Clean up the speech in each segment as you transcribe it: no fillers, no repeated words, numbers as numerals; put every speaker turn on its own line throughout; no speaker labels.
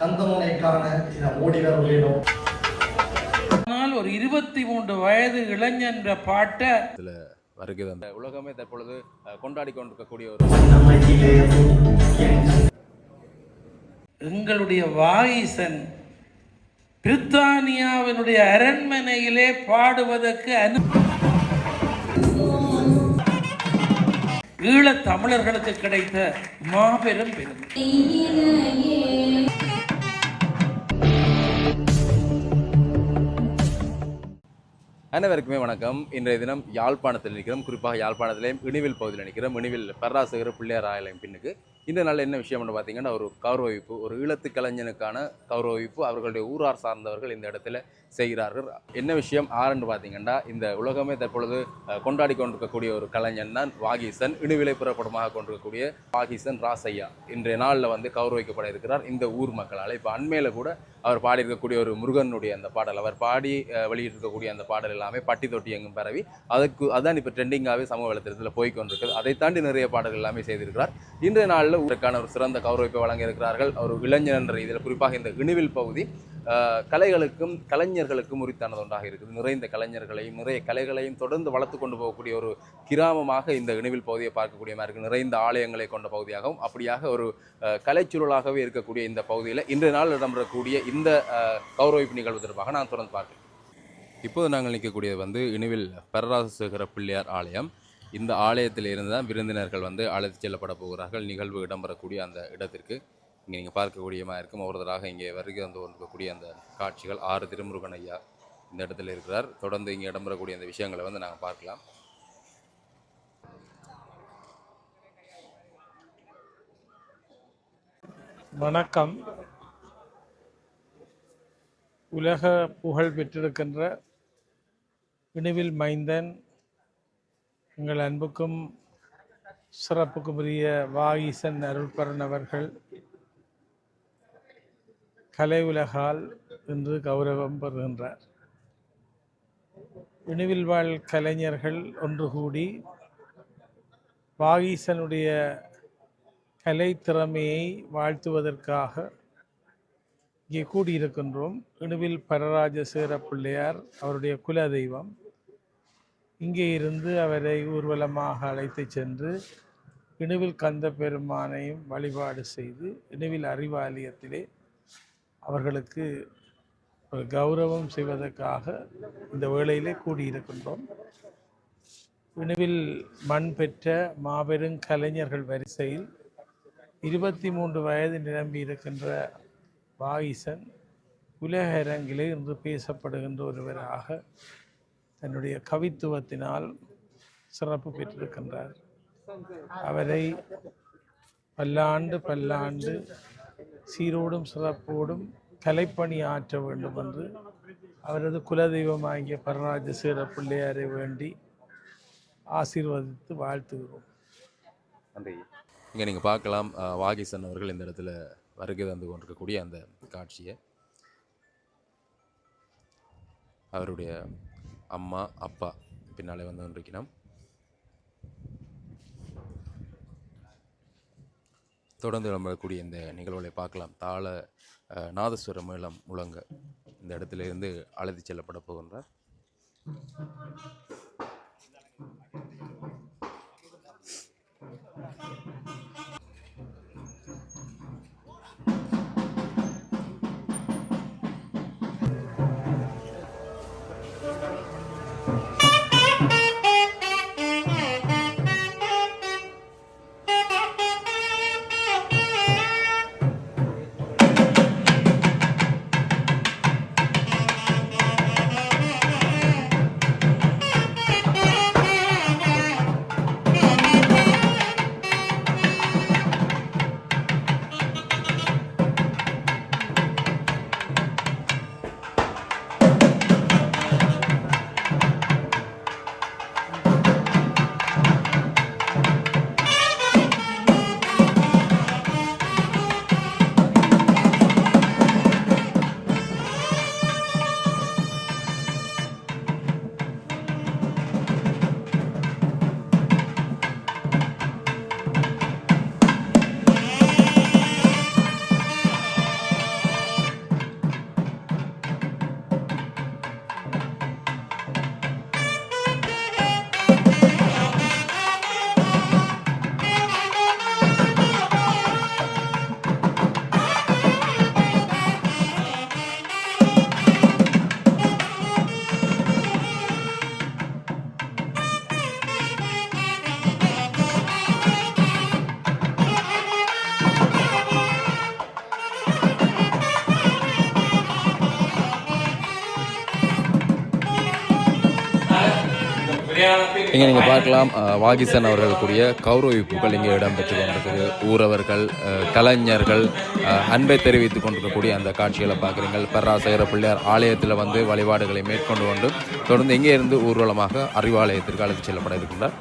கந்தமுனை காண ஓடி வர வேணும்.
ஆனால் ஒரு 23 வயது இளைஞன் என்ற பாட்டை
வருகிறது. அந்த உலகமே தற்பொழுது கொண்டாடி கொண்டிருக்கக்கூடிய ஒரு
எங்களுடைய வாகீசன் பிரித்தானியாவினுடைய அரண்மனையிலே பாடுவதற்கு ஈழத் தமிழர்களுக்கு கிடைத்த மாபெரும் பெருமை.
அனைவருக்குமே வணக்கம். இன்றைய தினம் யாழ்ப்பாணத்தில் நிற்கிறோம். குறிப்பாக யாழ்ப்பாணத்திலேயும் இனிவில் பகுதியில் நிற்கிறோம். இனிவில் பராசகர் பிள்ளையார் ஆலயம் பின்னுக்கு இந்த நாள் என்ன விஷயம்னு பார்த்தீங்கன்னா, ஒரு கௌரவிப்பு, ஒரு ஈழத்து கலைஞனுக்கான கௌரவிப்பு அவர்களுடைய ஊரார் சார்ந்தவர்கள் இந்த இடத்துல செய்கிறார்கள். என்ன விஷயம் ஆறுன்னு பார்த்தீங்கன்னா, இந்த உலகமே தற்பொழுது கொண்டாடி கொண்டிருக்கக்கூடிய ஒரு கலைஞன் தான் வாகீசன். இணுவிலை புறப்படமாக கொண்டிருக்கக்கூடிய வாகீசன் ராசையா இன்றைய நாளில் கௌரவிக்கப்பட இருக்கிறார் இந்த ஊர் மக்களால். இப்போ அண்மையில் கூட அவர் பாடியிருக்கக்கூடிய ஒரு முருகனுடைய அந்த பாடல், அவர் பாடி வெளியிட்டிருக்கக்கூடிய அந்த பாடல் எல்லாமே பட்டி தொட்டி எங்கும் பரவி அதான் இப்போ ட்ரெண்டிங்காகவே சமூக வலைத்தளத்தில் போய்கொண்டிருக்கிறது. அதை தாண்டி நிறைய பாடல்கள் எல்லாமே செய்திருக்கிறார். இன்றைய நாளில் ஊருக்கான ஒரு சிறந்த கௌரவிப்பை வழங்க இருக்கிறார்கள். ஒரு இளைஞர் என்ற இதில் குறிப்பாக இந்த இணுவில் பகுதி கலைகளுக்கும் கலைஞர்களுக்கும் உரித்தானது ஒன்றாக இருக்குது. நிறைந்த கலைஞர்களையும் நிறைய கலைகளையும் தொடர்ந்து வளர்த்து கொண்டு போகக்கூடிய ஒரு கிராமமாக இந்த இணுவில் பகுதியை பார்க்கக்கூடிய மாதிரி இருக்குது. நிறைந்த ஆலயங்களை கொண்ட பகுதியாகவும் அப்படியாக ஒரு கலைச்சூழலாகவே இருக்கக்கூடிய இந்த பகுதியில் இன்றைய நாள் இடம்பெறக்கூடிய இந்த கௌரவிப்பு நிகழ்வு தொடர்பாக நான் தொடர்ந்து பார்க்கிறேன். இப்போது நாங்கள் நிற்கக்கூடியது இணுவில் பராசகர பிள்ளையார் ஆலயம். இந்த ஆலயத்தில் இருந்து தான் விருந்தினர்கள் அழைத்து செல்லப்பட போகிறார்கள். நிகழ்வு இடம்பெறக்கூடிய அந்த இடத்திற்கு இங்கே நீங்கள் பார்க்கக்கூடியமாக இருக்கும். ஒருத்தராக இங்கே வருகை கொண்டிருக்கக்கூடிய அந்த காட்சிகள். 6 திருமுருகன் ஐயா இந்த இடத்துல இருக்கிறார். தொடர்ந்து இங்கே இடம்பெறக்கூடிய அந்த விஷயங்களை நாங்கள் பார்க்கலாம்.
வணக்கம். உலக புகழ் பெற்றிருக்கின்ற இணுவில் மைந்தன், எங்கள் அன்புக்கும் சிறப்புக்குரிய வாகீசன் அருள்பரன் அவர்கள் கலை உலகால் இன்று கௌரவம் பெறுகின்றார். இணுவில் வாழ் கலைஞர்கள் ஒன்று கூடி வாகீசனுடைய கலை திறமையை வாழ்த்துவதற்காக இங்கே கூடியிருக்கின்றோம். இணுவில் பரராஜசேகர பிள்ளையார் அவருடைய குல தெய்வம். இங்கே இருந்து அவரை ஊர்வலமாக அழைத்து சென்று இணுவில் கந்த பெருமானையும் வழிபாடு செய்து இணுவில் அறிவாலயத்திலே அவர்களுக்கு ஒரு கௌரவம் செய்வதற்காக இந்த வேளையிலே கூடியிருக்கின்றோம். இணுவில் மண் பெற்ற மாபெரும் கலைஞர்கள் வரிசையில் 23 வயது நிரம்பி இருக்கின்ற வாகீசன் உலக அரங்கிலே இன்று பேசப்படுகின்ற ஒருவராக தன்னுடைய கவித்துவத்தினால் சிறப்பு பெற்றிருக்கின்றார். அவரை பல்லாண்டு சீரோடும் சிறப்போடும் கலைப்பணி ஆற்ற வேண்டும் என்று அவரது குலதெய்வமாகிய பரராஜசேகர பிள்ளையாரை வேண்டி ஆசீர்வதித்து வாழ்த்துகிறோம்.
நன்றி. இங்கே நீங்கள் பார்க்கலாம் வாகீசன் அவர்கள் இந்த இடத்துல வருகை தந்து கொண்டிருக்கக்கூடிய அந்த காட்சியை. அவருடைய அம்மா அப்பா பின்னாலே கொண்டிருக்கிறோம். தொடர்ந்து இடம்பெறக்கூடிய இந்த நிகழ்வுகளை பார்க்கலாம். தாள நாதஸ்வர மேளம் முழங்க இந்த இடத்துல இருந்து அழைத்து செல்லப்பட போகின்றார். இங்கே நீங்கள் பார்க்கலாம் வாகிசன் அவர்களுக்குரிய கௌரவிப்புகள் இங்கே இடம்பெற்று கொண்டிருக்குது. ஊரவர்கள், கலைஞர்கள் அன்பை தெரிவித்துக் கொண்டிருக்கக்கூடிய அந்த காட்சிகளை பார்க்குறீங்க. பராசகர பிள்ளையார் ஆலயத்தில் வந்து வழிபாடுகளை மேற்கொண்டு கொண்டு தொடர்ந்து இங்கே இருந்து ஊர்வலமாக அறிவாலயத்திற்கு அழைத்து செல்லப்பட இருக்கின்றார்.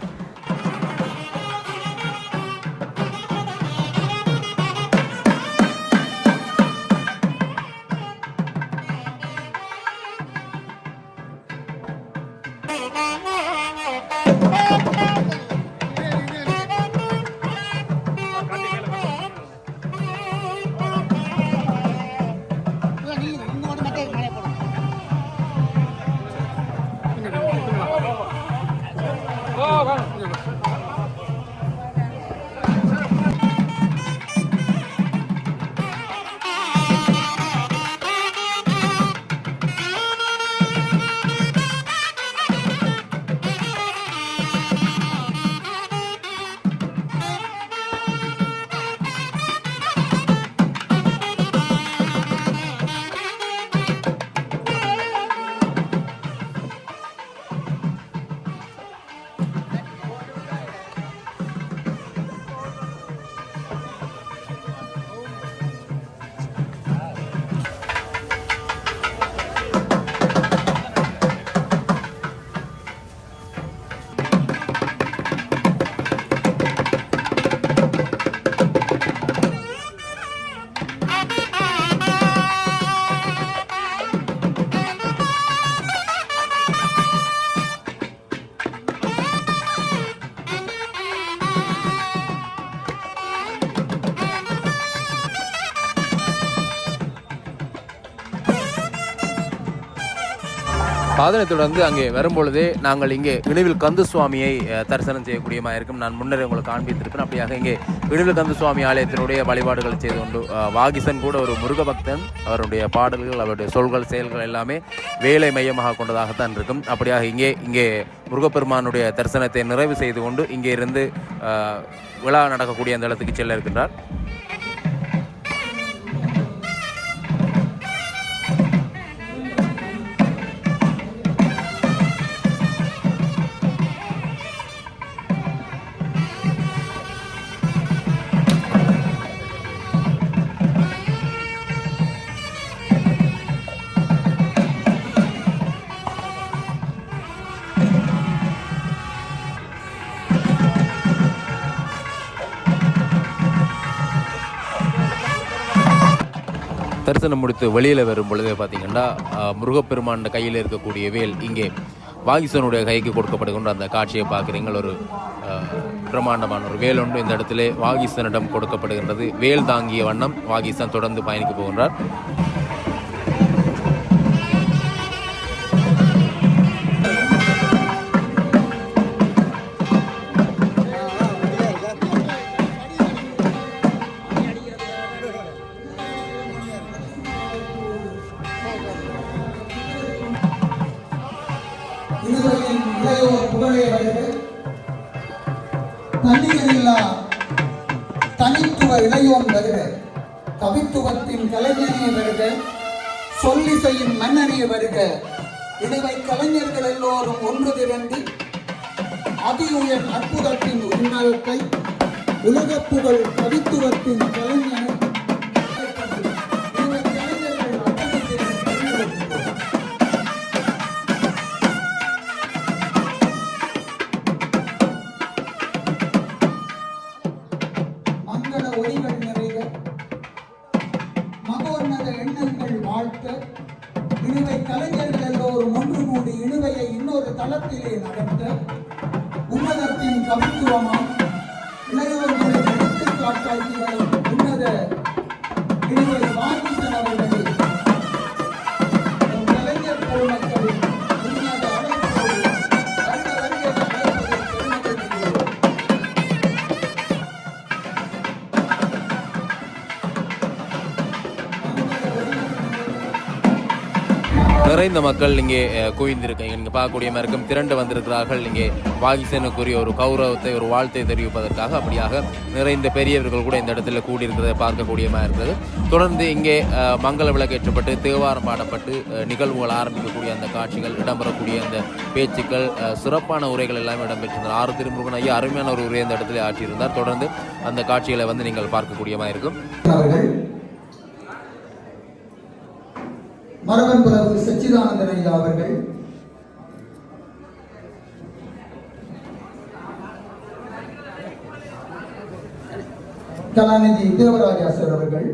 அதனைத் தொடர்ந்து அங்கே வரும்பொழுதே நாங்கள் இங்கே இணுவில் கந்து சுவாமியை தரிசனம் செய்யக்கூடியமாக இருக்கும். நான் முன்னரே உங்களுக்கு காண்பித்திருப்பேன். அப்படியாக இங்கே இணுவில் கந்து சுவாமி ஆலயத்தினுடைய வழிபாடுகள் செய்து கொண்டு வாகிசன் கூட ஒரு முருக பக்தன். அவருடைய பாடல்கள், அவருடைய சொல்கள், செயல்கள் எல்லாமே வேலை மையமாக கொண்டதாகத்தான் இருக்கும். அப்படியாக இங்கே முருகப்பெருமானுடைய தரிசனத்தை நிறைவு செய்து கொண்டு இங்கே இருந்து விழா நடக்கக்கூடிய அந்த இடத்துக்கு செல்ல இருக்கின்றார். தரிசனம் முடித்து வெளியில் வரும் பொழுது பார்த்திங்கன்னா முருகப்பெருமான் கையில் இருக்கக்கூடிய வேல் இங்கே வாகிசனுடைய கைக்கு கொடுக்கப்படுகின்ற அந்த காட்சியை பார்க்குறீங்க. ஒரு பிரமாண்டமான ஒரு வேல் ஒன்று இந்த இடத்துல வாகிசனிடம் கொடுக்கப்படுகின்றது. வேல் தாங்கிய வண்ணம் வாகிசன் தொடர்ந்து பயணிக்க போகின்றார்.
தன்னிகரில்லா தனித்துவ இளையோன் வருக, கவித்துவத்தின் கலைஞனே வருக, சொல்லிசையின் மன்னனே வருக. இடைவை கலைஞர்கள் எல்லோரும் ஒன்று திரண்டு அதி உயர் அற்புதத்தின் உன்னதத்தை, உலகப் புகழ் கவித்துவத்தின் கலைஞனை ஒளிகள் நிறைக, மகோன்னத எண்ணங்கள் வாழ்த்த, இணுவை கலைஞர்கள் எல்லோரும் ஒன்று கூடி இணுவையை இன்னொரு தளத்திலே நடத்த, உன்னதத்தின் கவித்துவமாம் இளையோர்களை எடுத்துக்காட்டாக்கி வரும் உன்னத இணுவை வாகிசன் அவர்களே, கலைஞர் பொருட்களின் உன்னத அழைப்போடு வருக வருக அழைப்பதை பெருமைப்படுகிறோம்.
நிறைந்த மக்கள் இங்கே குவிந்திருக்கீங்க. நீங்கள் பார்க்கக்கூடிய மாதிரி திரண்டு வந்திருக்கிறார்கள் இங்கே பாகிஸ்தானுக்குரிய ஒரு கௌரவத்தை ஒரு வாழ்த்தை தெரிவிப்பதற்காக. அப்படியாக நிறைந்த பெரியவர்கள் கூட இந்த இடத்துல கூடியிருக்கிறதை பார்க்கக்கூடிய மாதிரி இருக்கிறது. தொடர்ந்து இங்கே மங்கள விளக்கேற்றப்பட்டு தேவாரம் பாடப்பட்டு நிகழ்வுகள் ஆரம்பிக்கக்கூடிய அந்த காட்சிகள், இடம்பெறக்கூடிய அந்த பேச்சுக்கள், சிறப்பான உரைகள் எல்லாமே இடம்பெற்றிருந்தார். ஆறு திருமுருகன் ஐயா அருமையான ஒரு உரையை இந்த இடத்துல ஆற்றியிருந்தார். தொடர்ந்து அந்த காட்சிகளை வந்து நீங்கள் பார்க்கக்கூடிய மாதிரி இருக்கும்.
மரபன் பிரபு சச்சிதானந்தன் ஐயா அவர்கள், கலாநிதி தேவராஜா சார் அவர்கள்,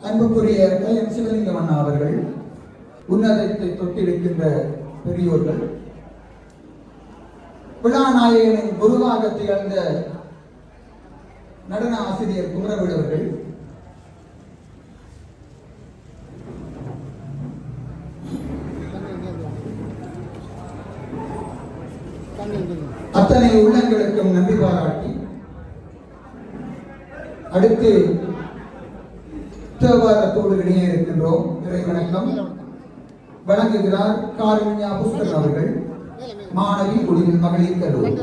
அன்புக்குரிய கல்யாண் சிவலிங்கம் அண்ணா அவர்கள், உன்னதத்தை தொட்டிருக்கின்ற பெரியோர்கள், விழாநாயகனின் குருவாக திகழ்ந்த நடன ஆசிரியர் குமரவேல் அவர்கள், அத்தனை உள்ளங்களுக்கும் நன்றி பாராட்டி அடுத்து தேவாரத்தோடு இடையே இருக்கின்றோம். இறை வணக்கம் வழங்குகிறார் காருண்யா புஷ்கரன் அவர்கள், மாணவி குடியில் மகளிர் கல்லூரி.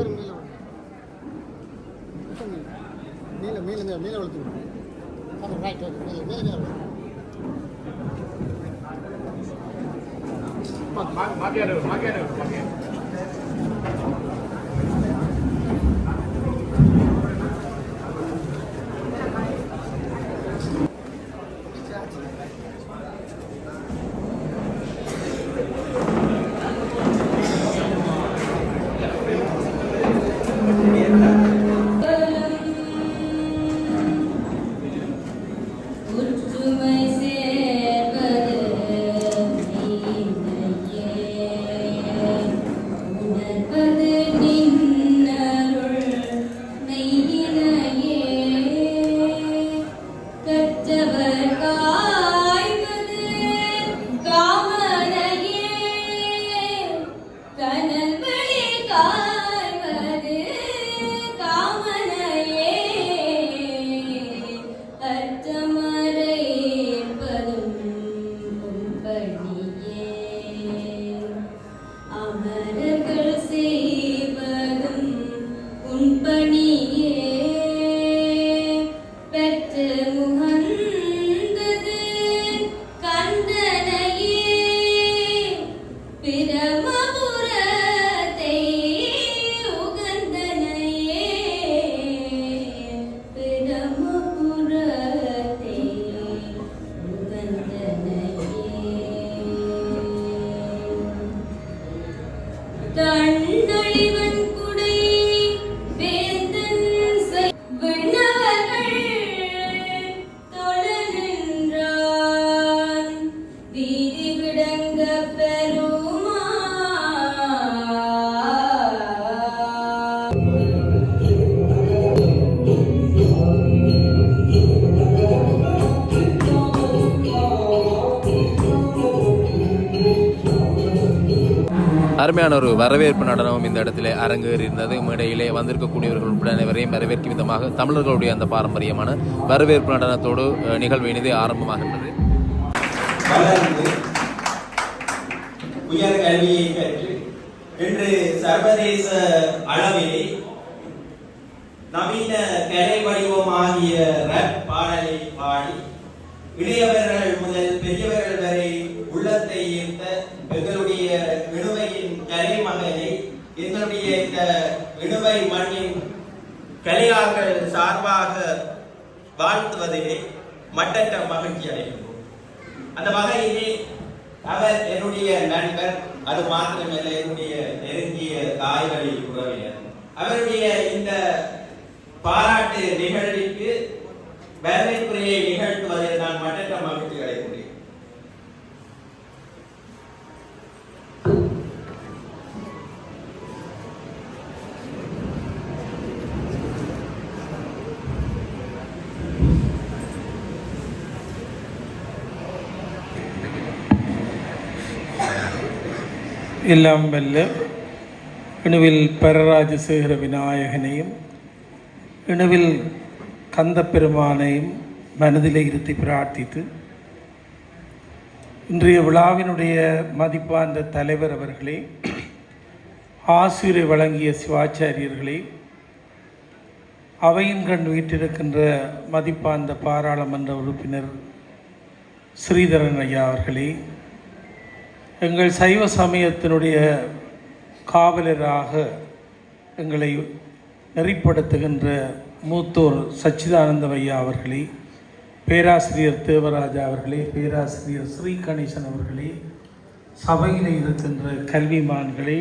அருமையான ஒரு வரவேற்பு நடனமும் இந்த இடத்துல அரங்கேறி இருந்தது. மேடையிலே வந்திருக்கக்கூடியவர்கள் உட்பட அனைவரையும் வரவேற்கும் விதமாக தமிழர்களுடைய அந்த பாரம்பரியமான வரவேற்பு நடனத்தோடு நிகழ்வு இனிதே ஆரம்பமாகின்றது.
உயர் கல்வியை பெற்று இன்று சர்வதேச அளவிலே நவீன கலை வடிவமாகிய ரப் பாடலை பாடி இளையவர்கள் முதல் பெரியவர்கள் வரை உள்ளத்தை ஈர்த்த எங்களுடைய இணுவையின் கலை மகளை எங்களுடைய இந்த இணுவை மண்ணின் கலையாளர்கள் சார்பாக வாழ்த்துவதிலே மட்டற்ற மகிழ்ச்சி அடைகின்றோம். அந்த வகையிலே அவர் என்னுடைய நண்பர், அது மாத்திரமல்ல என்னுடைய நெருங்கிய தாய்வழி உறவினர். அவருடைய இந்த பாராட்டு நிகழ்விற்கு வரவேற்புரையை நிகழ்த்துவதில் நான் மட்டற்ற மகிழ்ச்சி அடைகின்றேன்.
எல்லாம் வல்ல இணுவில் பரராஜசேகர விநாயகனையும் இணுவில் கந்த பெருமானையும் மனதிலே இருத்தி பிரார்த்தித்து இன்றைய விழாவினுடைய மதிப்பார்ந்த தலைவர் அவர்களே, ஆசிரியர் வழங்கிய சிவாச்சாரியர்களே, அவையின் கண் வீட்டிருக்கின்ற மதிப்பார்ந்த பாராளுமன்ற உறுப்பினர் ஸ்ரீதரன் ஐயா அவர்களே, எங்கள் சைவ சமயத்தினுடைய காவலராக எங்களை நெறிப்படுத்துகின்ற மூத்தோர் சச்சிதானந்த ஐயா அவர்களே, பேராசிரியர் தேவராஜா அவர்களே, பேராசிரியர் ஸ்ரீ கணேசன் அவர்களே, சபையில் இருக்கின்ற கல்விமான்களே,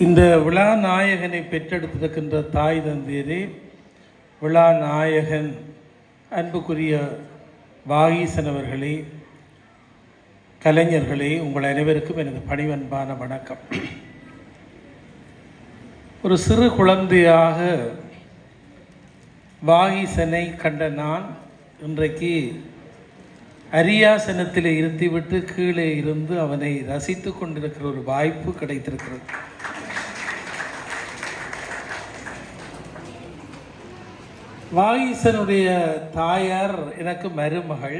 இந்த விழா நாயகனை பெற்றெடுத்திருக்கின்ற தாய் தந்தையரே, விழா நாயகன் அன்புக்குரிய வாகீசன் அவர்களே, கலைஞர்களே, உங்கள் அனைவருக்கும் எனது பணிவன்பான வணக்கம். ஒரு சிறு குழந்தையாக வாகீசனை கண்ட நான் இன்றைக்கு அரியாசனத்தில் இருத்திவிட்டு கீழே இருந்து அவனை ரசித்து கொண்டிருக்கிற ஒரு வாய்ப்பு கிடைத்திருக்கிறது. வாகீசனுடைய தாயார் எனக்கு மருமகள்,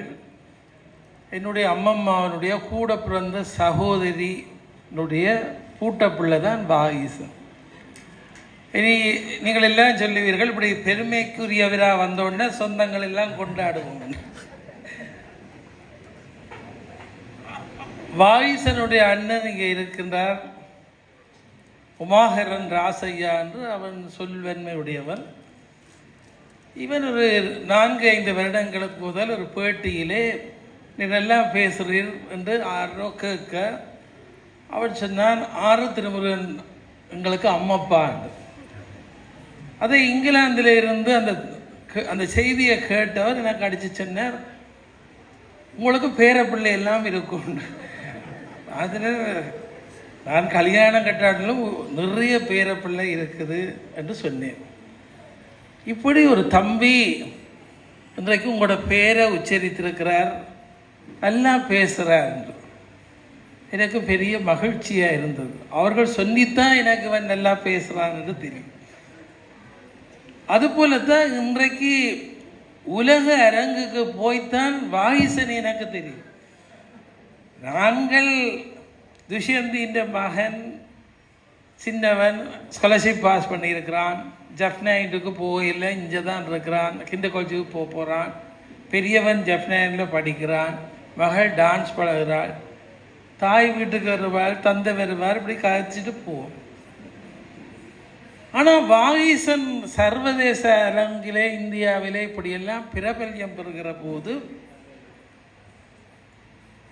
என்னுடைய அம்மம்மாவனுடைய கூட பிறந்த சகோதரினுடைய பூட்டப்பிள்ளை தான் வாகீசன். இனி நீங்கள் எல்லாம் சொல்லுவீர்கள், இப்படி பெருமைக்குரியவராக வந்தோடனே சொந்தங்கள் எல்லாம் கொண்டாடுவோம். வாகீசனுடைய அண்ணன் இங்கே இருக்கின்றார், உமாகரன் ராசையா என்று. அவன் சொல்வன்மையுடையவன். இவன் ஒரு 4-5 வருடங்களுக்கு முதல் ஒரு பேட்டியிலே நீரெல்லாம் பேசுகிறீர் என்று ஆரோ கேட்க அவன் சொன்னான், ஆறு திருமுருகன் எங்களுக்கு அம்மப்பா என்று. அதை இங்கிலாந்தில் இருந்து அந்த செய்தியை கேட்டவர் எனக்கு அடித்து சொன்னார், உங்களுக்கு பேரப்பிள்ளை எல்லாம் இருக்கும். அதில் நான் கல்யாணம் கட்டாட்டிலும் நிறைய பேரப்பிள்ளை இருக்குது என்று சொன்னேன். இப்படி ஒரு தம்பி இன்றைக்கு உங்களோட பேரை உச்சரித்திருக்கிறார், நல்லா பேசுகிறார் என்று எனக்கு பெரிய மகிழ்ச்சியாக இருந்தது. அவர்கள் சொல்லித்தான் எனக்கு அவன் நல்லா பேசுகிறான் என்று தெரியும். அதுபோலத்தான் இன்றைக்கு உலக அரங்குக்கு போய்த்தான் வாகீசன் எனக்கு தெரியும். நாங்கள் துஷ்யந்தின் மகன் சின்னவன் ஸ்காலர்ஷிப் பாஸ் பண்ணியிருக்கிறான், ஜப்னாயின்ட்டுக்கு போகல, இங்கே தான் இருக்கிறான், கிண்டர் காலேஜுக்கு போகிறான். பெரியவன் ஜப்னாயில் படிக்கிறான், மகள் டான்ஸ் பழகிறாள், தாய் வீட்டுக்கு வருவாள், தந்தை வருவார், இப்படி காய்ச்சிட்டு போவோம். ஆனால் வாகீசன் சர்வதேச அரங்கிலே இந்தியாவிலே இப்படியெல்லாம் பிரபல்யம் பெறுகிற போது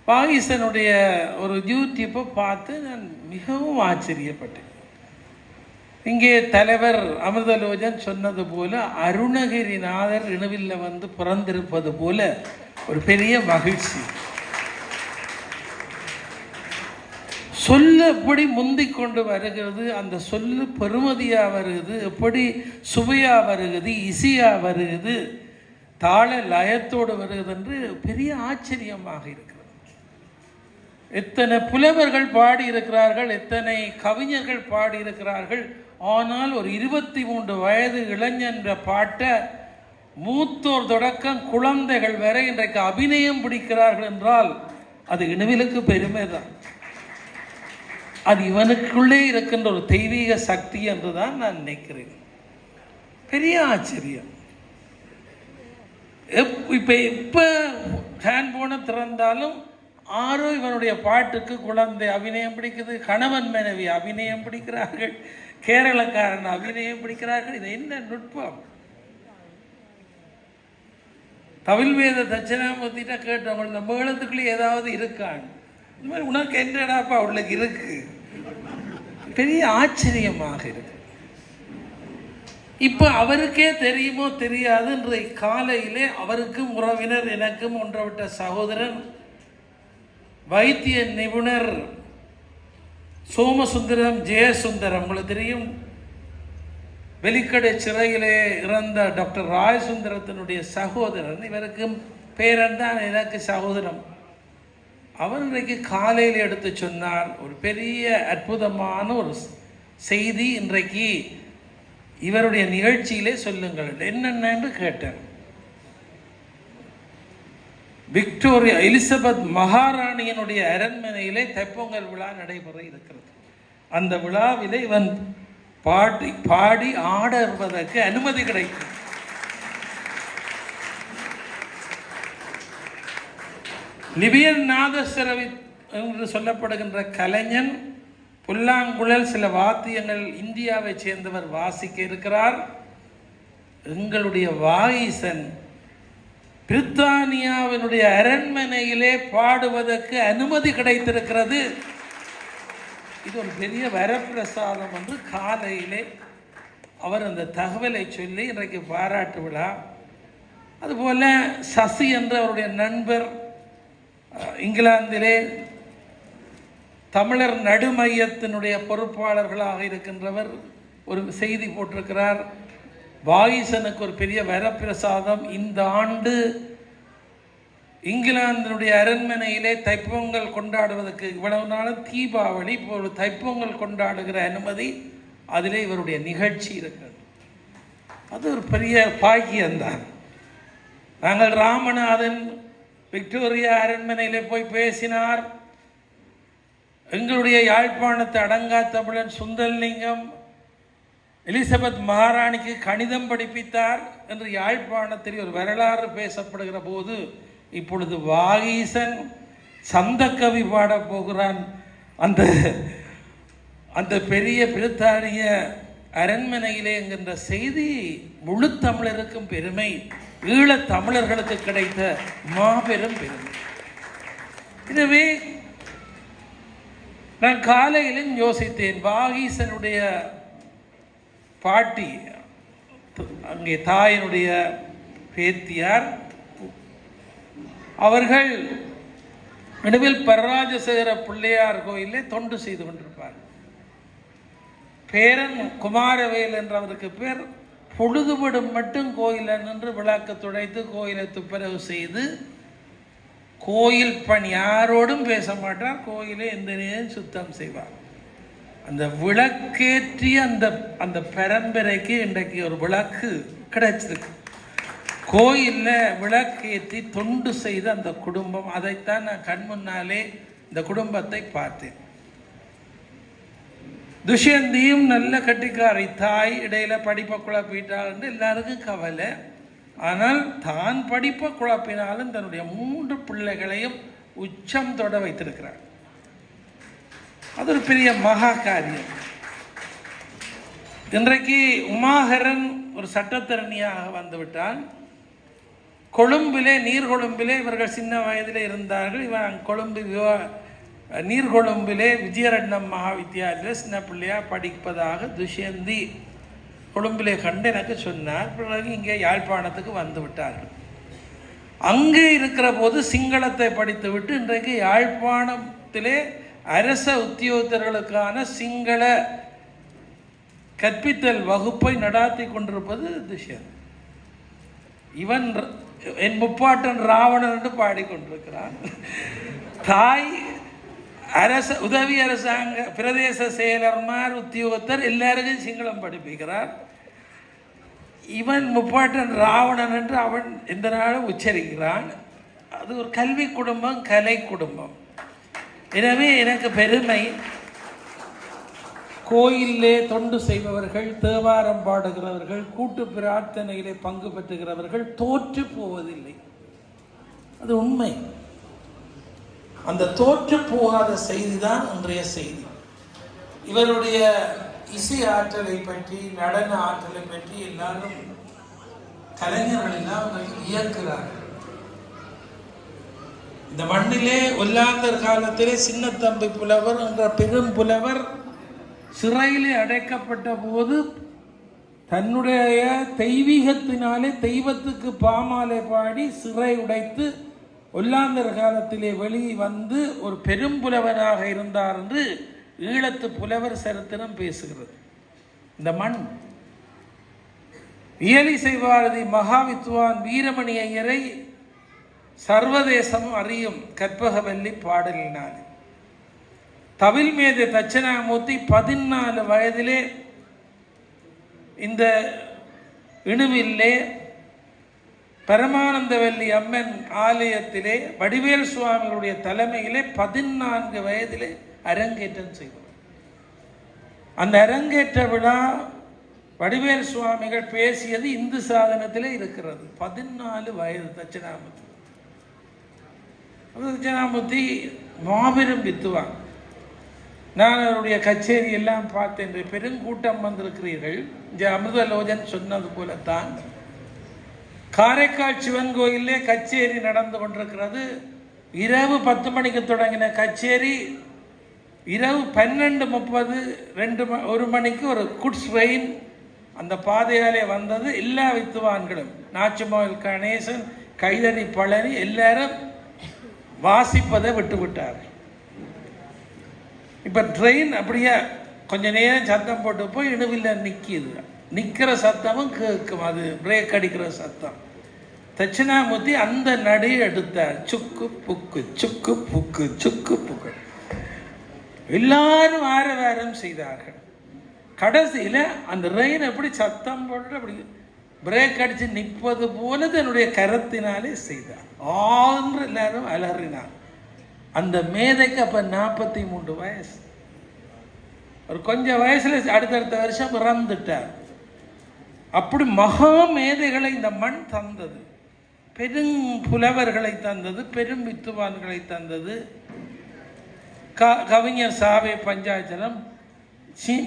வாகீசனுடைய ஒரு யூடியூப்பை பார்த்து நான் மிகவும் ஆச்சரியப்பட்டேன். இங்கே தலைவர் அமிர்தலோஜன் சொன்னது போல அருணகிரிநாதர் இணுவில்ல வந்து பிறந்திருப்பது போல ஒரு பெரிய மகிழ்ச்சி. சொல்லு எப்படி முந்திக் கொண்டு வருகிறது, அந்த சொல்லு பெருமதியாக வருகிறது, எப்படி சுவையாக வருகிறது, இசையாக வருகிறது, தாள லயத்தோடு வருகிறது என்று பெரிய ஆச்சரியமாக இருக்கிறது. எத்தனை புலவர்கள் பாடியிருக்கிறார்கள், எத்தனை கவிஞர்கள் பாடியிருக்கிறார்கள். ஆனால் ஒரு 23 வயது இளைஞன்ற பாட்டை மூத்தோர் தொடக்கம் குழந்தைகள் வரை இன்றைக்கு அபிநயம் பிடிக்கிறார்கள் என்றால் அது இணுவிலுக்கு பெருமை தான். அது இவனுக்குள்ளே இருக்கின்ற ஒரு தெய்வீக சக்தி என்று தான் நான் நினைக்கிறேன். பெரிய ஆச்சரியம். இப்போ ஹேண்ட் போனை திறந்தாலும் ஆரோ இவனுடைய பாட்டுக்கு குழந்தை அபிநயம் பிடிக்குது, கணவன் மனைவி அபிநயம் பிடிக்கிறார்கள், கேரளக்காரன் அபிநயம் பிடிக்கிறார்கள். இது என்ன நுட்பம்? தமிழ் வேத தட்சிணாமூர்த்திட்ட கேட்டவங்க இந்த மேளத்துக்குள்ளே ஏதாவது இருக்காங்க, இந்த மாதிரி உனக்கு என்னடாப்பா அவளுக்கு இருக்கு. பெரிய ஆச்சரியமாக இருக்கு. இப்போ அவருக்கே தெரியுமோ தெரியாது, இன்றைய காலையிலே அவருக்கும் உறவினர், எனக்கும் ஒன்றவிட்ட சகோதரன், வைத்திய நிபுணர் சோமசுந்தரம் ஜெயசுந்தரம், உங்களுக்கு தெரியும், வெலிக்கடை சிறையிலே இறந்த டாக்டர் ராயசுந்தரத்தினுடைய சகோதரன். இவருக்கும் பேரன் தான் எனக்கு சகோதரம். அவர் இன்றைக்கு காலையில் எடுத்து சொன்னார் ஒரு பெரிய அற்புதமான ஒரு செய்தி. இன்றைக்கு இவருடைய நிகழ்ச்சியிலே சொல்லுங்கள் என்னென்னு கேட்டேன். விக்டோரியா எலிசபெத் மகாராணியினுடைய அரண்மனையிலே தைப்பொங்கல் விழா நடைபெற இருக்கிறது. அந்த விழாவிலே இவன் பாடி ஆடுவதற்கு அனுமதி கிடைக்கும். லிபியன் நாதஸ்வரவி என்று சொல்லப்படுகின்ற கலைஞன் புல்லாங்குழல் சில வாத்தியங்கள் இந்தியாவை சேர்ந்தவர் வாசிக்க இருக்கிறார். எங்களுடைய வாயிசன் பிரித்தானியாவினுடைய அரண்மனையிலே பாடுவதற்கு அனுமதி கிடைத்திருக்கிறது. இது ஒரு பெரிய வரப்பிரசாதம் என்று காலையிலே அவர் அந்த தகவலை சொல்லி இன்றைக்கு பாராட்டு விழா. அதுபோல சசி என்ற அவருடைய நண்பர் இங்கிலாந்திலே தமிழர் நடுமையத்தினுடைய பொறுப்பாளர்களாக இருக்கின்றவர் ஒரு செய்தி போட்டிருக்கிறார். வாயிசனுக்கு ஒரு பெரிய வரப்பிரசாதம், இந்த ஆண்டு இங்கிலாந்தினுடைய அரண்மனையிலே தைப்பொங்கல் கொண்டாடுவதற்கு இவ்வளவு நாளும் தீபாவளி, இப்போ ஒரு தைப்பொங்கல் கொண்டாடுகிற அனுமதி, அதிலே இவருடைய நிகழ்ச்சி இருக்கிறது. அது ஒரு பெரிய பாக்கியம்தான். நாங்கள் ராமநாதன் விக்டோரியா அரண்மனையிலே போய் பேசினார். எங்களுடைய யாழ்ப்பாணத்தை அடங்கா தமிழன் சுந்தரலிங்கம் எலிசபெத் மகாராணிக்கு கணிதம் படிப்பித்தார் என்று யாழ்ப்பாணத்தில் ஒரு வரலாறு பேசப்படுகிற போது, இப்பொழுது வாகீசன் சந்தக்கவி பாடப் போகிறான். அந்த பெரிய பிரித்தானிய அரண்மனையிலே என்கின்ற செய்தி முழு தமிழருக்கும் பெருமை, ஈழத் தமிழர்களுக்கு கிடைத்த மாபெரும் பெருமை. எனவே நான் காலையிலும் யோசித்தேன், வாகீசனுடைய பாட்டி, அங்கே தாயினுடைய பேத்தியார், அவர்கள் நடுவில் பரராஜசேகர பிள்ளையார் கோயிலே தொண்டு செய்து கொண்டிருப்பார். பேரன் குமாரவேல் என்றவருக்கு பேர் பொழுதுபடும் மட்டும் கோயிலை நின்று விளக்கு துடைத்து கோயிலை துப்புரவு செய்து கோயில் பணி யாரோடும் பேச மாட்டார், கோயிலை எந்த நேரம் சுத்தம் செய்வார். அந்த விளக்கேற்றிய அந்த பரம்பரைக்கு இன்றைக்கு ஒரு விளக்கு கிடைச்சிருக்கு. கோயிலில் விளக்கேற்றி தொண்டு செய்த அந்த குடும்பம், அதைத்தான் நான் கண் முன்னாலே இந்த குடும்பத்தை பார்த்தேன். துஷ்யந்தியும் நல்ல கட்டிக்காரி தாய், இடையில படிப்பை குழப்பிட்டாள் என்று எல்லாருக்கும் கவலை. ஆனால் தான் படிப்பை குழப்பினாலும் தன்னுடைய 3 பிள்ளைகளையும் உச்சம் தொட வைத்திருக்கிறார். அது ஒரு பெரிய மகா காரியம். இன்றைக்கு உமாகரன் ஒரு சட்டத்தரணியாக வந்துவிட்டான். கொழும்பிலே, நீர்கொழும்பிலே இவர்கள் சின்ன வயதிலே இருந்தார்கள். இவன் கொழும்பு நீர்கொழும்பிலே விஜயரட்னம் மகா வித்தியாலயில் சின்ன பிள்ளையாக படிப்பதாக துஷ்யந்தி கொழும்பிலே கண்டு எனக்கு சொன்னார். பிறகு இங்கே யாழ்ப்பாணத்துக்கு வந்து விட்டார்கள். அங்கே இருக்கிற போது சிங்களத்தை படித்து விட்டு இன்றைக்கு யாழ்ப்பாணத்திலே அரச உத்தியோகத்தர்களுக்கான சிங்கள கற்பித்தல் வகுப்பை நடாத்தி கொண்டிருப்பது துஷ்யந்தி. இவன் என் முப்பாட்டன் ராவணன் என்று பாடிக்கொண்டிருக்கிறான். தாய் அரச உதவி அரசாங்க பிரதேச செயலர்மார் உத்தியோகத்தர் எல்லாருக்கும் சிங்களம் படிப்பிக்கிறார். இவன் முப்பாட்டன் ராவணன் என்று அவன் எந்த நாளும் உச்சரிக்கிறான். அது ஒரு கல்வி குடும்பம், கலை குடும்பம். எனவே எனக்கு பெருமை, கோயிலே தொண்டு செய்பவர்கள், தேவாரம் பாடுகிறவர்கள், கூட்டு பிரார்த்தனையிலே பங்கு பெற்றுகிறவர்கள் தோற்று போவதில்லை. அது உண்மை. அந்த தோற்று போகாத செய்தி தான் இன்றைய செய்தி. இவருடைய இசை ஆற்றலை பற்றி, நடன ஆற்றலை பற்றி எல்லாரும் கலைஞர்கள் எல்லாம் இயக்குகிறார்கள். இந்த மண்ணிலே ஒல்லாந்தர் காலத்திலே சின்னத்தம்பி புலவர் என்ற பெரும் புலவர் சிறையிலே அடைக்கப்பட்ட போது தன்னுடைய தெய்வீகத்தினாலே தெய்வத்துக்கு பாமாலை பாடி சிறை உடைத்து ஒல்லாந்தர் காலத்திலே வெளியே வந்து ஒரு பெரும் புலவராக இருந்தார் என்று ஈழத்து புலவர் சரித்திரம் பேசுகிறது. இந்த மண் இயலிசை பாரதி மகாவித்வான் வீரமணி ஐயரை சர்வதேசம் அறியும் கற்பகவல்லி பாடலினார். தவில் மேதை தட்சிணாமூர்த்தி 14 வயதிலே இந்த இணுவிலே பரமானந்தவல்லி அம்மன் ஆலயத்திலே வடிவேல் சுவாமிகளுடைய தலைமையிலே 14 வயதிலே அரங்கேற்றம் செய்தோம். அந்த அரங்கேற்ற விழா வடிவேல் சுவாமிகள் பேசியது இந்து சாதனத்திலே இருக்கிறது. 14 வயது தட்சிணாமூர்த்தி. தட்சிணாமூர்த்தி மாபெரும் வித்துவான். நான் அவருடைய கச்சேரி எல்லாம் பார்த்தேன். பெருங்கூட்டம் வந்திருக்கிறீர்கள். அமிர்தலோஜன் சொன்னது போலத்தான் காரைக்கால் சிவன் கோயிலே கச்சேரி நடந்து கொண்டிருக்கிறது. இரவு 10 மணிக்கு தொடங்கின கச்சேரி இரவு 12:30 1 மணிக்கு ஒரு குட்ஸ் ரெயின் அந்த பாதையாலே வந்தது. எல்லா வித்துவான்களும் நாச்சுமாவில் கணேசன், கைதடி பழனி எல்லாரும் வாசிப்பதை விட்டுவிட்டார். இப்போ ட்ரெயின் அப்படியே கொஞ்ச நேரம் சத்தம் போட்டு போய் இணுவில் நிற்கிது. நிற்கிற சத்தமும் கேட்கும், அது பிரேக் அடிக்கிற சத்தம். தட்சிணாமூர்த்தி அந்த நடையை எடுத்தார். சுக்கு புக்கு சுக்கு புக்கு சுக்கு புக்கு. எல்லாரும் ஆரவாரம் செய்தார்கள். கடைசியில் அந்த ரெயின் எப்படி சத்தம் போட்டு அப்படி பிரேக் அடித்து நிற்பது போல தன்னுடைய கரத்தினாலே செய்தார். ஆன்று எல்லாரும் அலறினார். அந்த மேதைக்கு அப்போ 43 வயசு. ஒரு கொஞ்சம் வயசுல அடுத்தடுத்த வருஷம் இறந்துட்டார். அப்படி மகா மேதைகளை இந்த மண் தந்தது. பெரும் புலவர்களை தந்தது, பெரும் வித்துவான்களை தந்தது. கவிஞர் சாவே பஞ்சாச்சலம்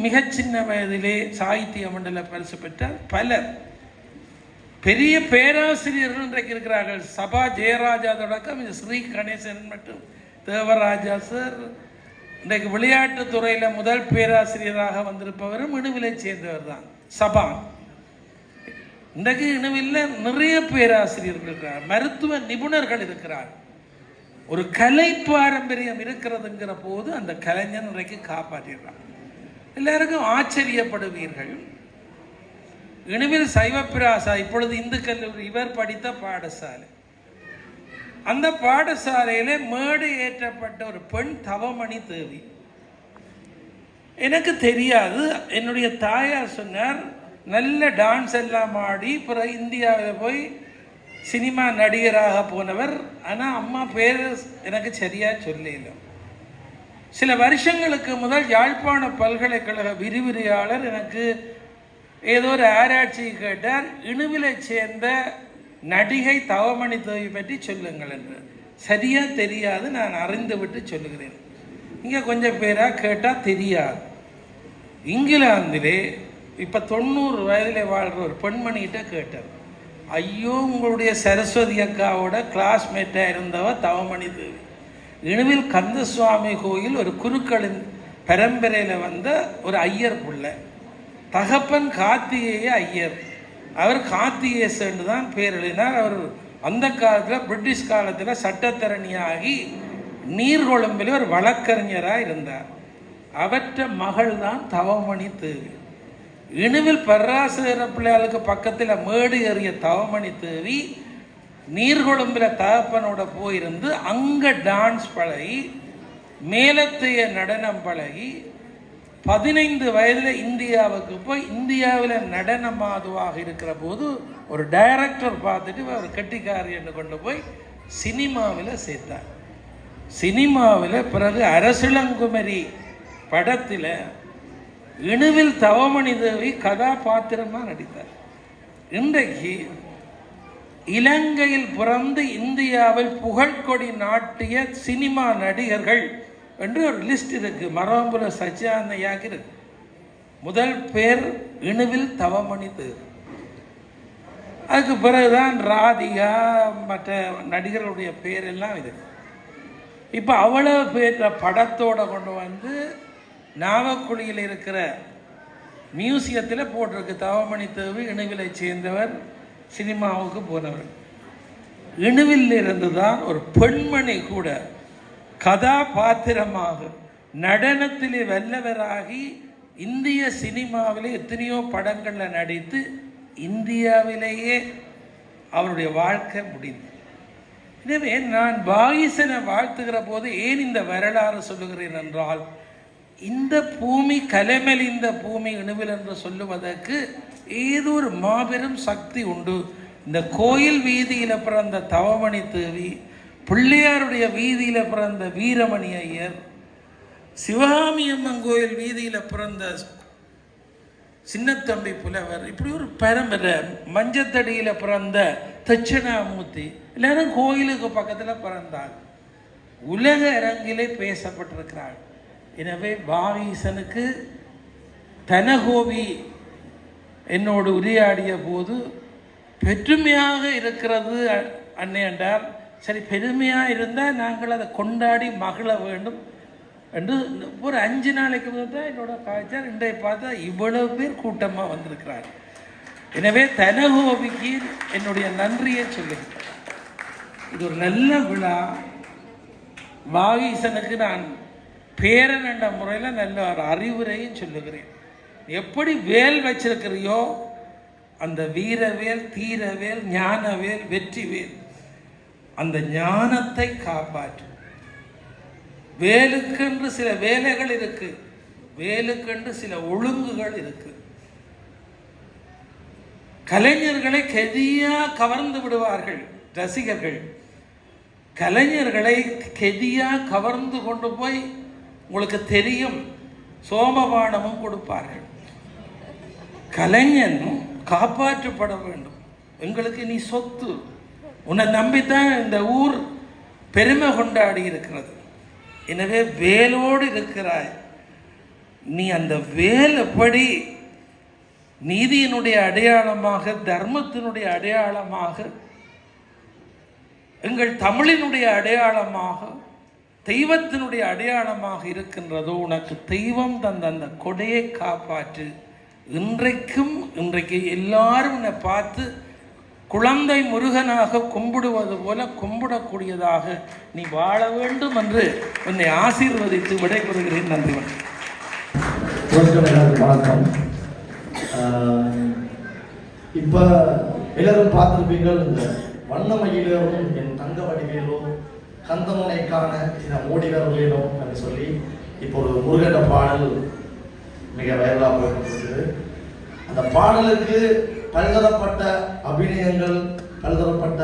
மிகச் சின்ன வயதிலே சாகித்ய மண்டல பரிசு பெற்றார். பலர் பெரிய பேராசிரியர்கள் இன்றைக்கு இருக்கிறார்கள். சபா ஜெயராஜா தொடக்கம் ஸ்ரீ கணேசன் மற்றும் தேவராஜா சார். இன்றைக்கு விளையாட்டுத் துறையில் முதல் பேராசிரியராக வந்திருப்பவரும் இணுவிலை சேர்ந்தவர் தான் சபா. இன்றைக்கு இணுவில் நிறைய பேராசிரியர்கள் இருக்கிறார், மருத்துவ நிபுணர்கள் இருக்கிறார். ஒரு கலை பாரம்பரியம் இருக்கிறதுங்கிற போது அந்த கலைஞன் இன்றைக்கு காப்பாற்றிடுறார். எல்லாருக்கும் ஆச்சரியப்படுவீர்கள். இணுவில் சைவப்பிராசா இப்பொழுது இந்து கல்லூரி இவர் படித்த பாடசாலை. அந்த பாடசாலையில மேடை ஏற்றப்பட்ட ஒரு பெண் தவமணி தேவி. எனக்கு தெரியாது. என்னுடைய தாயார் சொன்னார், நல்ல டான்ஸ் எல்லாம் ஆடி பிறகு இந்தியாவில் போய் சினிமா நடிகராக போனவர். ஆனால் அம்மா பேர் எனக்கு சரியாக சொல்லல. சில வருஷங்களுக்கு முதல் யாழ்ப்பாண பல்கலைக்கழக விரிவுரையாளர் எனக்கு ஏதோ ஒரு ஆராய்ச்சி கேட்டார், இணுவிலை சேர்ந்த நடிகை தவமணி தேவி பற்றி சொல்லுங்கள் என்று. சரியா தெரியாது, நான் அறிந்து விட்டு சொல்லுகிறேன். இங்கே கொஞ்சம் பேராக கேட்டால் தெரியாது. இங்கிலாந்திலே இப்போ 90 வயதில் வாழ்கிற ஒரு பெண்மணிகிட்ட கேட்டார், ஐயோ உங்களுடைய சரஸ்வதி அக்காவோட கிளாஸ்மேட்டாக இருந்தவ தவமணி தேவி. இணுவில் கந்தசுவாமி கோயில் ஒரு குருக்களின் பரம்பரையில் வந்த ஒரு ஐயர் பிள்ளை. தகப்பன் கார்த்திகேய ஐயர். அவர் கார்த்திகேசன் தான் பேர் எழுதினார். அவர் அந்த காலத்தில் பிரிட்டிஷ் காலத்தில் சட்டத்தரணியாகி நீர்கொழும்பில் ஒரு வழக்கறிஞராக இருந்தார். அவற்ற மகள் தான் தவமணி தேவி. இணுவில் பராசர பிள்ளைகளுக்கு பக்கத்தில் மேடு ஏறிய தவமணி தேவி நீர்கொழும்பில் தகப்பனோட போயிருந்து அங்கே டான்ஸ் பழகி மேலத்தைய நடனம் பழகி 15 வயதில் இந்தியாவுக்கு போய் இந்தியாவில் நடன மாதுவாக இருக்கிற போது ஒரு டைரக்டர் பார்த்துட்டு ஒரு கெட்டிக்காரி என்று கொண்டு போய் சினிமாவில் சேர்த்தார். சினிமாவில் பிறகு அரசிளங்குமரி படத்தில் இணுவில் தவமணி தேவி கதாபாத்திரமாக நடித்தார். இன்றைக்கு இலங்கையில் பிறந்து இந்தியாவில் புகழ்கொடி நாட்டிய சினிமா நடிகர்கள் என்று ஒரு லிஸ்ட் இருக்கு. மரம்புல சச்சியானந்தையாக இருக்கு. முதல் பேர் இணுவில் தவமணி தேவி. அதுக்கு பிறகுதான் ராதிகா மற்ற நடிகர்களுடைய பேர் எல்லாம் இருக்கு. இப்போ அவ்வளவு பேர் படத்தோடு கொண்டு வந்து நாவக்குழியில் இருக்கிற மியூசியத்தில் போட்டிருக்கு. தவமணி தேவி இணுவிலை சேர்ந்தவர், சினிமாவுக்கு போனவர். இணுவில் இருந்து தான் ஒரு பெண்மணி கூட கதாபாத்திரமாக நடனத்திலே வல்லவராகி இந்திய சினிமாவிலே எத்தனையோ படங்களில் நடித்து இந்தியாவிலேயே அவருடைய வாழ்க்கை முடிந்தது. எனவே நான் பாகிசனை வாழ்த்துகிற போது ஏன் இந்த வரலாறு சொல்லுகிறேன் என்றால், இந்த பூமி கலைமெலிந்த பூமி இணுவில் என்று சொல்லுவதற்கு ஏதோ ஒரு மாபெரும் சக்தி உண்டு. இந்த கோயில் வீதியில் பிறந்த தவமணி தேவி, பிள்ளையாருடைய வீதியில் பிறந்த வீரமணி ஐயர், சிவகாமி அம்மன் கோயில் வீதியில் பிறந்த சின்னத்தம்பி புலவர், இப்படி ஒரு பரம்பரை. மஞ்சத்தடியில் பிறந்த தட்சிணாமூர்த்தி எல்லாரும் கோயிலுக்கு பக்கத்தில் பிறந்தார். உலக அரங்கிலே பேசப்பட்டிருக்கிறார். எனவே வாகீசனுக்கு தனகோவி என்னோடு உரையாடிய போது பெருமையாக இருக்கிறது அன்னை என்றார். சரி, பெருமையாக இருந்தால் நாங்கள் அதை கொண்டாடி மகிழ வேண்டும் என்று ஒரு 5 நாளைக்கு முதல் தான் என்னோட காய்ச்சல். இன்றைய பார்த்தா இவ்வளவு பேர் கூட்டமாக வந்திருக்கிறார். எனவே தனகோபிக்கு என்னுடைய நன்றியை சொல்லுகிறேன். இது ஒரு நல்ல விழா. வாகீசனுக்கு நான் பேரன் என்ற முறையில் நல்ல ஒரு அறிவுரையும் சொல்லுகிறேன். எப்படி வேல் வச்சிருக்கிறியோ அந்த வீரவேல், தீரவேல், ஞானவேல், வெற்றிவேல், அந்த ஞானத்தை காப்பாற்றும். வேலுக்கென்று சில வேலைகள் இருக்கு, வேலுக்கென்று சில ஒழுங்குகள் இருக்கு. கலைஞர்களை கெதியா கவர்ந்து விடுவார்கள் ரசிகர்கள். கலைஞர்களை கெதியா கவர்ந்து கொண்டு போய் உங்களுக்கு தெரியும் சோமபானமும் கொடுப்பார்கள். கலைஞன் காப்பாற்றப்பட வேண்டும். எங்களுக்கு நீ சொத்து, உன்னை நம்பித்தான் இந்த ஊர் பெருமை கொண்டாடி இருக்கிறது. எனவே வேலோடு இருக்கிறாய். நீ அந்த வேல் எப்படி நீதியினுடைய அடையாளமாக, தர்மத்தினுடைய அடையாளமாக, எங்கள் தமிழினுடைய அடையாளமாக, தெய்வத்தினுடைய அடையாளமாக இருக்கின்றதோ, உனக்கு தெய்வம் தந்த அந்த கொடையை காப்பாற்று. இன்றைக்கு எல்லாரும் உன்னை பார்த்து குழந்தை முருகனாக கும்பிடுவது போல கும்பிடக்கூடியதாக நீ வாழ வேண்டும் என்று உன்னை ஆசீர்வதித்து விடைபெறுகிறேன். நன்றி.
வணக்கம். இப்போ எல்லாரும் பார்த்துருப்பீங்கள், இந்த வண்ணமயிலும் என் தங்க வடிவேலோ கந்தமுனை காண ஓடி வர வேணும் என்று சொல்லி இப்போ ஒரு முருகன பாடல் மிக வைரலாக போயிருக்கிறது. அந்த பாடலுக்கு பல்தரப்பட்ட அபிநயங்கள், பல்தரப்பட்ட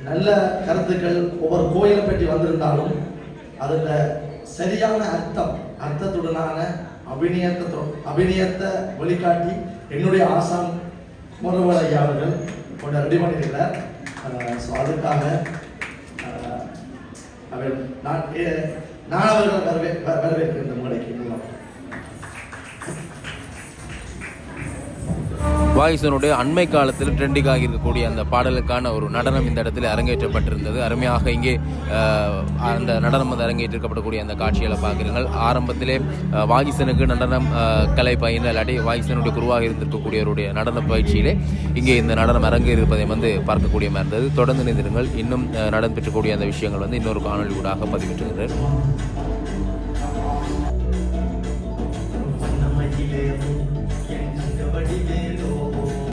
நல்ல கருத்துக்கள் ஒவ்வொரு கோயிலை பற்றி வந்திருந்தாலும் அதில் சரியான அர்த்தத்துடனான அபிநயத்தை வெளிக்காட்டி என்னுடைய ஆசான் குமரவேல் ஐயா அவர்கள் கொண்டு ரெடி பண்ணியிருக்கிறார். ஸோ அதுக்காக நான் அவர்கள் வரவேற்கின்ற முறைக்கு
வாகீசனுடைய அண்மை காலத்தில் ட்ரெண்டிங்காக இருக்கக்கூடிய அந்த பாடலுக்கான ஒரு நடனம் இந்த இடத்துல அரங்கேற்றப்பட்டிருந்தது. அருமையாக இங்கே அந்த நடனம் வந்து அரங்கேற்றிருக்கப்படக்கூடிய அந்த காட்சிகளை பார்க்கிறீர்கள். ஆரம்பத்திலே வாகீசனுக்கு நடனம் கலை பயின்ற இல்லாட்டி வாகீசனுடைய குருவாக இருந்திருக்கக்கூடியவருடைய நடன பயிற்சியிலே இங்கே இந்த நடனம் அரங்கேறிருப்பதை வந்து பார்க்கக்கூடிய மாதிரி இருந்தது. தொடர்ந்து நிறுங்கள். இன்னும் நடைபெற்றக்கூடிய அந்த விஷயங்கள் வந்து இன்னொரு காணொலி ஊடாக பதிவிட்டுகிறேன்.